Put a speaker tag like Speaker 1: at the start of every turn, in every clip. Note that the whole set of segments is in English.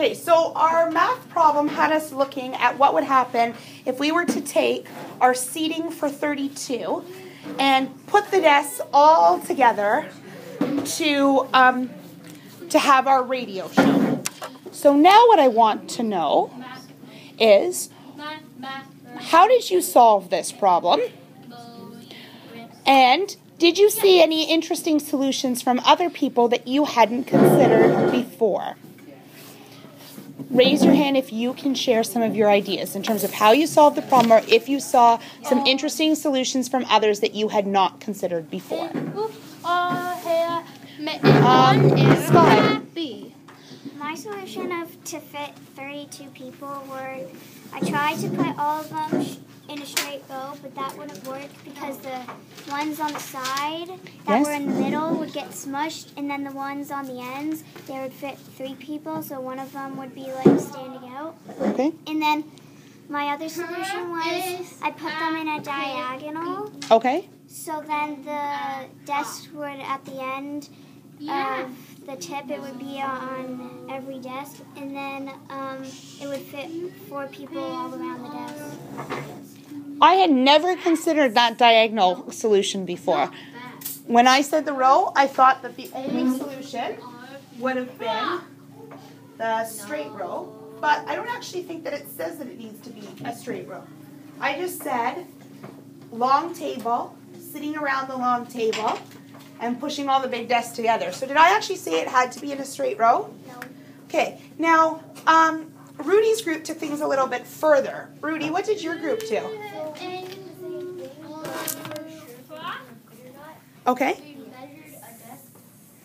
Speaker 1: Okay, so our math problem had us looking at what would happen if we were to take our seating for 32 and put the desks all together to have our radio show. So now what I want to know is, how did you solve this problem? And did you see any interesting solutions from other people that you hadn't considered before? Raise your hand if you can share some of your ideas in terms of how you solved the problem, or if you saw some interesting solutions from others that you had not considered before. Sky.
Speaker 2: My solution to fit 32 people were, I tried to put all of them in a straight row, but that wouldn't work because the ones on the side that were in the middle would get smushed, and then the ones on the ends, they would fit 3 people, so one of them would be like standing out.
Speaker 1: Okay.
Speaker 2: And then my other solution was I put them in a diagonal.
Speaker 1: Okay.
Speaker 2: So then the desk would, at the end of the tip, it would be on every desk, and then it would fit 4 people all around the desk.
Speaker 1: I had never considered that diagonal solution before. When I said the row, I thought that the only solution would have been the straight row, but I don't actually think that it says that it needs to be a straight row. I just said long table, sitting around the long table, and pushing all the big desks together. So did I actually say it had to be in a straight row?
Speaker 2: No.
Speaker 1: Okay, now Rudy's group took things a little bit further. Rudy, what did your group do? Okay.
Speaker 3: We measured a desk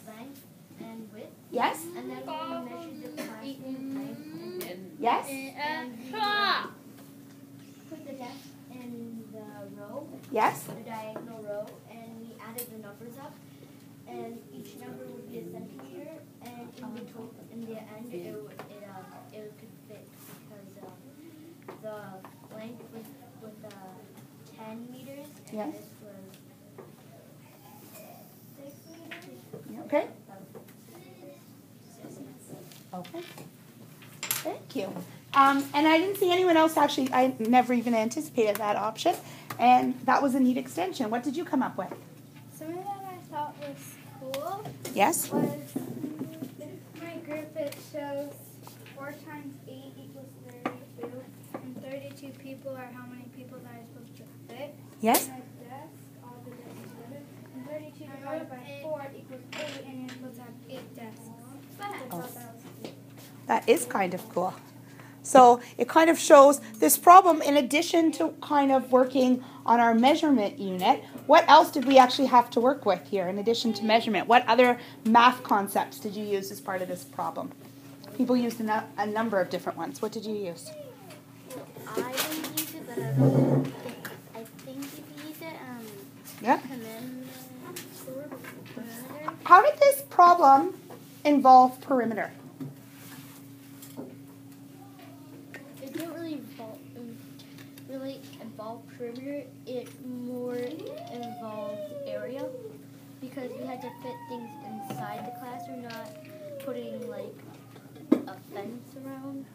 Speaker 3: length and width.
Speaker 1: Yes.
Speaker 3: And then we measured the classroom length and
Speaker 1: Yes.
Speaker 3: and put the desk in the row,
Speaker 1: Yes.
Speaker 3: the diagonal row, and we added the numbers up. And each number would be a centimeter, and in the end, it could fit because the length was 10 meters, and
Speaker 1: Yes.
Speaker 3: this was 6 meters.
Speaker 1: Okay. Okay. Thank you. And I didn't see anyone else actually. I never even anticipated that option, and that was a neat extension. What did you come up with?
Speaker 4: Something that I thought was cool
Speaker 1: Yes.
Speaker 4: was my group. It shows 4 times 8 equals 32, and 32 people are how many people that are supposed to fit.
Speaker 1: Yes.
Speaker 4: And a desk, all the desks together, and 32 divided by 4 equals 8, and you're supposed to have 8 desks. I thought that was cool.
Speaker 1: That is kind of cool. So it kind of shows this problem, in addition to kind of working on our measurement unit, what else did we actually have to work with here in addition to measurement? What other math concepts did you use as part of this problem? People used a number of different ones. What did you use?
Speaker 3: I didn't use it, but I think you can use it.
Speaker 1: Yeah.
Speaker 3: Perimeter.
Speaker 1: How did this problem involve perimeter?
Speaker 3: It didn't really involve perimeter. It more involved area, because we had to fit things inside the classroom, not putting like a fence around.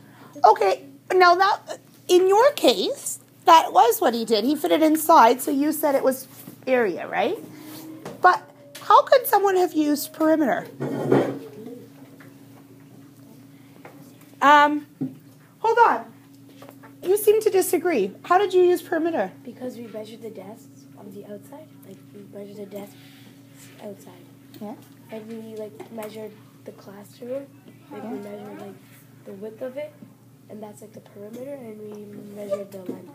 Speaker 1: Okay, now that, in your case, that was what he did. He fit it inside, so you said it was area, right? But how could someone have used perimeter? Hold on. You seem to disagree. How did you use perimeter?
Speaker 5: Because we measured the desks on the outside. Like, we measured the desks outside.
Speaker 1: Yeah.
Speaker 5: And we, measured the classroom. We measured, the width of it. And that's, the perimeter. And we measured the length.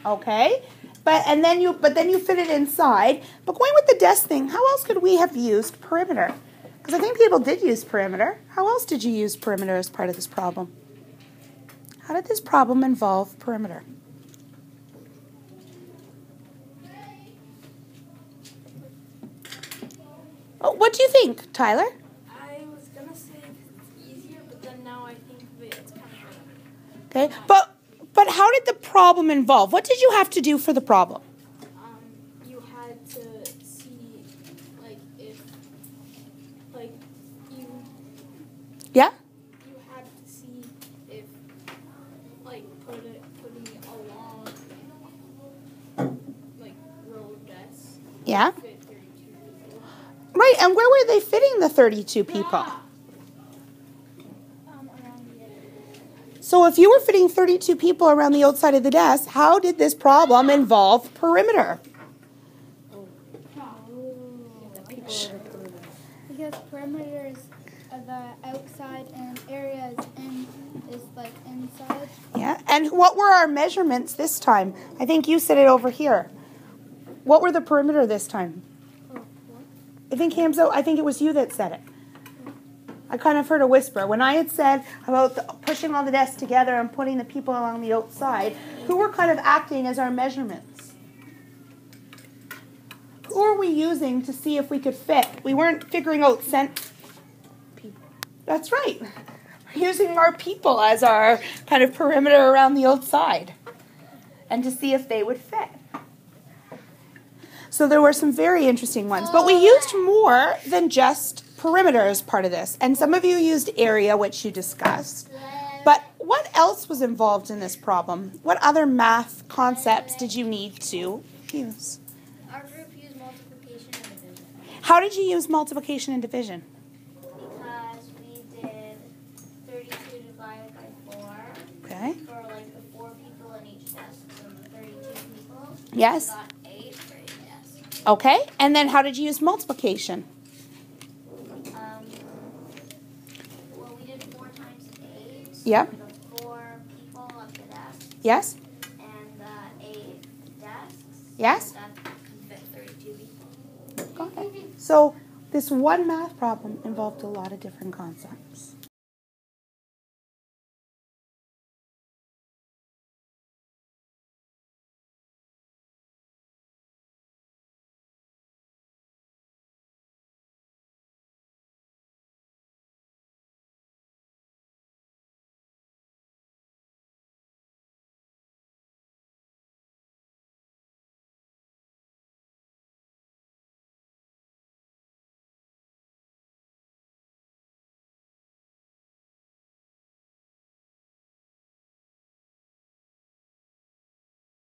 Speaker 1: Okay. But then you fit it inside. But going with the desk thing, how else could we have used perimeter? Because I think people did use perimeter. How else did you use perimeter as part of this problem? How did this problem involve perimeter? Oh, what do you think, Tyler?
Speaker 4: I was going to say it's easier, but then now I think it's kind of
Speaker 1: Okay, but how did the problem involve? What did you have to do for the problem?
Speaker 4: you had to see, if, you
Speaker 1: Yeah?
Speaker 4: had to see
Speaker 1: Yeah. Right, and where were they fitting the 32 people? So if you were fitting 32 people around the outside of the desk, how did this problem involve perimeter?
Speaker 4: Because perimeters are the outside and areas in is like inside.
Speaker 1: Yeah, and what were our measurements this time? I think you said it over here. What were the perimeter this time? I think I think it was you that said it. I kind of heard a whisper. When I had said about pushing all the desks together and putting the people along the outside, who were kind of acting as our measurements? Who are we using to see if we could fit? We weren't figuring out people. That's right. We're using our people as our kind of perimeter around the outside and to see if they would fit. So there were some very interesting ones. But we used more than just perimeter as part of this. And some of you used area, which you discussed. But what else was involved in this problem? What other math concepts did you need to use?
Speaker 3: Our group used multiplication and division.
Speaker 1: How did you use multiplication and division?
Speaker 3: Because we did 32 divided by 4
Speaker 1: Okay.
Speaker 3: for like the 4 people in each desk. So the 32 people.
Speaker 1: Yes.
Speaker 3: We got 8 for each desk.
Speaker 1: Okay. And then how did you use multiplication?
Speaker 3: Well, we did 4 times 8.
Speaker 1: Yep.
Speaker 3: For the 4 people of the desk
Speaker 1: Yes.
Speaker 3: and the 8 desks.
Speaker 1: Yes.
Speaker 3: That can fit 32 people.
Speaker 1: Okay. So this one math problem involved a lot of different concepts.